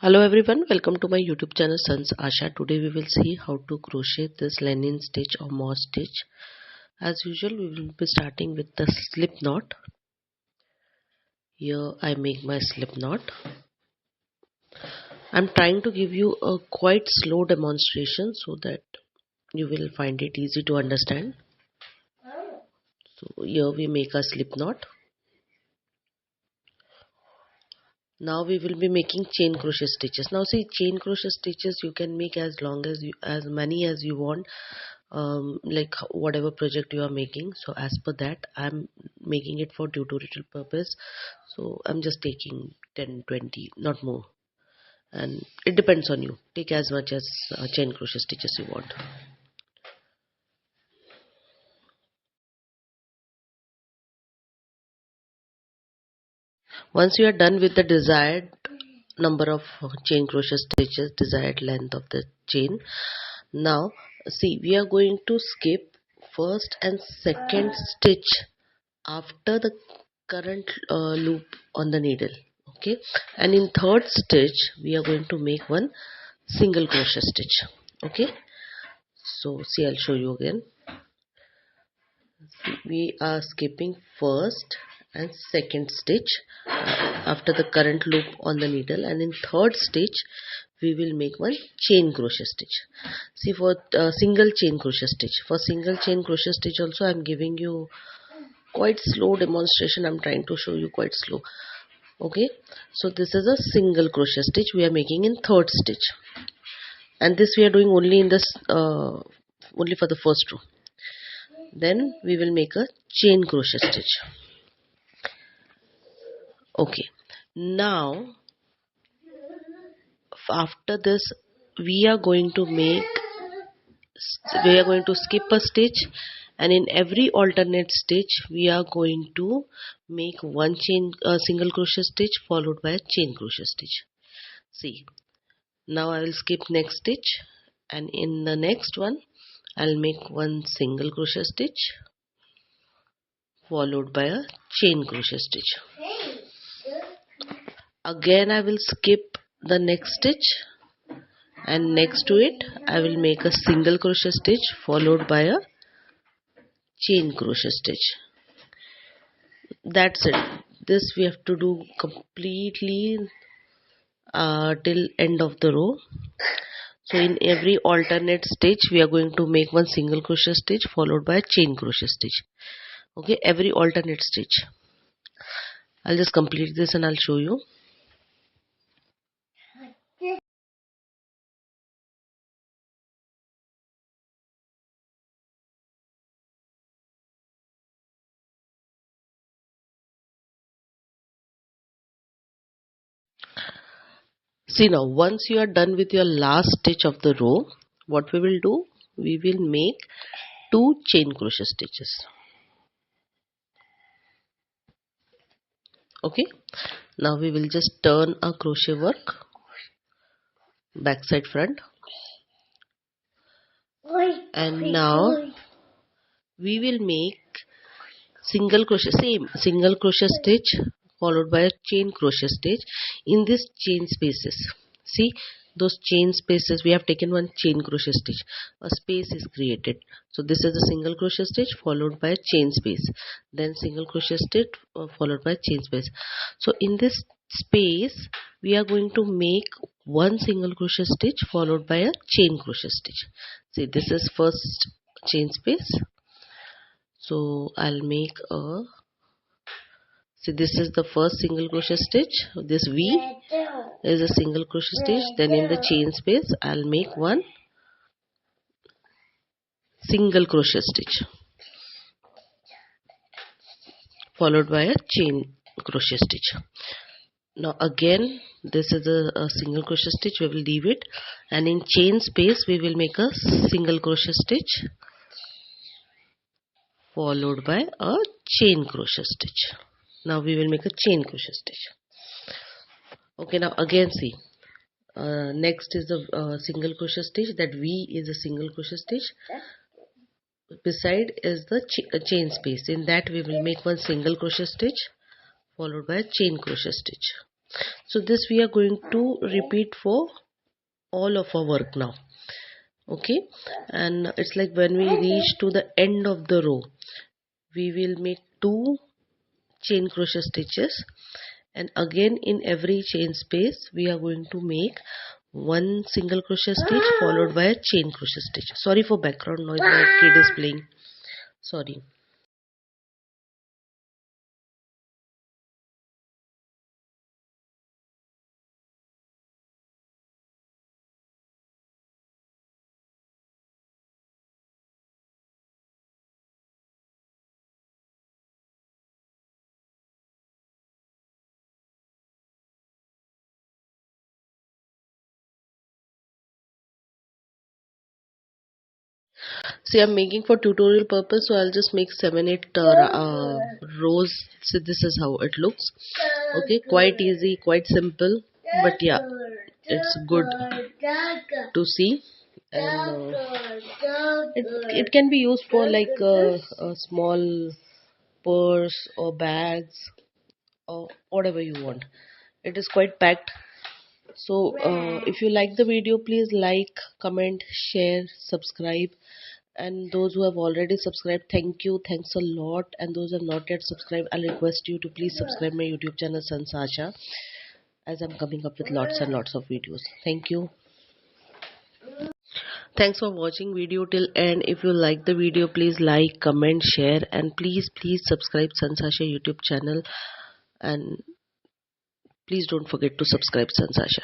Hello everyone, welcome to my YouTube channel Sanjs Aasha. Today we will see how to crochet this Lenin stitch or moss stitch. As usual, we will be starting with the slip knot. Here I make my slip knot. I'm trying to give you a quite slow demonstration so that you will find it easy to understand. So here we make a slip knot. Now we will be making chain crochet stitches. Now see, chain crochet stitches you can make as many as you want, like whatever project you are making. So as per that, I'm making it for tutorial purpose. So I'm just taking 10, 20, not more. And it depends on you. Take as much as chain crochet stitches you want. Once you are done with the desired number of chain crochet stitches, desired length of the chain, now see, we are going to skip first and second stitch after the current loop on the needle. Okay, and in third stitch we are going to make one single crochet stitch. Okay, so see, I'll show you again. See, we are skipping first and second stitch after the current loop on the needle, and in third stitch we will make one chain crochet stitch. See, for single chain crochet stitch, for single chain crochet stitch also I'm giving you quite slow demonstration. I'm trying to show you quite slow. Okay, so this is a single crochet stitch we are making in third stitch, and this we are doing only in this only for the first row. Then we will make a chain crochet stitch. Okay, now after this we are going to skip a stitch, and in every alternate stitch we are going to make one single crochet stitch followed by a chain crochet stitch. See, now I will skip next stitch, and in the next one I'll make one single crochet stitch followed by a chain crochet stitch. Again I will skip the next stitch, and next to it I will make a single crochet stitch followed by a chain crochet stitch. That's it. This we have to do completely till end of the row. So in every alternate stitch we are going to make one single crochet stitch followed by a chain crochet stitch. Okay, every alternate stitch. I'll just complete this and I'll show you. See, now once you are done with your last stitch of the row, what we will do, we will make 2 chain crochet stitches. Okay, now we will just turn a crochet work back side front, and now we will make single crochet stitch followed by a chain crochet stitch in this chain spaces. See, those chain spaces, we have taken one chain crochet stitch, a space is created. So this is a single crochet stitch followed by a chain space, then single crochet stitch followed by a chain space. So in this space we are going to make one single crochet stitch followed by a chain crochet stitch. See, this is first chain space, so I'll make a, see, this is the first single crochet stitch. This V is a single crochet stitch. Then in the chain space I'll make one single crochet stitch followed by a chain crochet stitch. Now again this is a single crochet stitch, we will leave it, and in chain space we will make a single crochet stitch followed by a chain crochet stitch. Now we will make a chain crochet stitch. Okay, now again see, next is the single crochet stitch. That V is a single crochet stitch. Beside is the chain space. In that we will make one single crochet stitch followed by a chain crochet stitch. So this we are going to repeat for all of our work now. Okay, and it's like when we reach to the end of the row, we will make 2 chain crochet stitches, and again in every chain space we are going to make 1 single crochet stitch followed by a chain crochet stitch. Sorry for background noise, my kid is playing. Sorry. See, I'm making for tutorial purpose, so I'll just make 7-8 rows. So this is how it looks. Okay, quite easy, quite simple, but yeah, it's good to see. And it can be used for like a small purse or bags or whatever you want. It is quite packed. So if you like the video, please like, comment, share, subscribe. And those who have already subscribed, thank you, thanks a lot. And those who have not yet subscribed, I'll request you to please subscribe my YouTube channel Sanjs Aasha, as I'm coming up with lots and lots of videos. Thank you. Thanks for watching video till end. If you like the video, please like, comment, share, and please subscribe Sanjs Aasha YouTube channel. And please don't forget to subscribe Sanjs Aasha.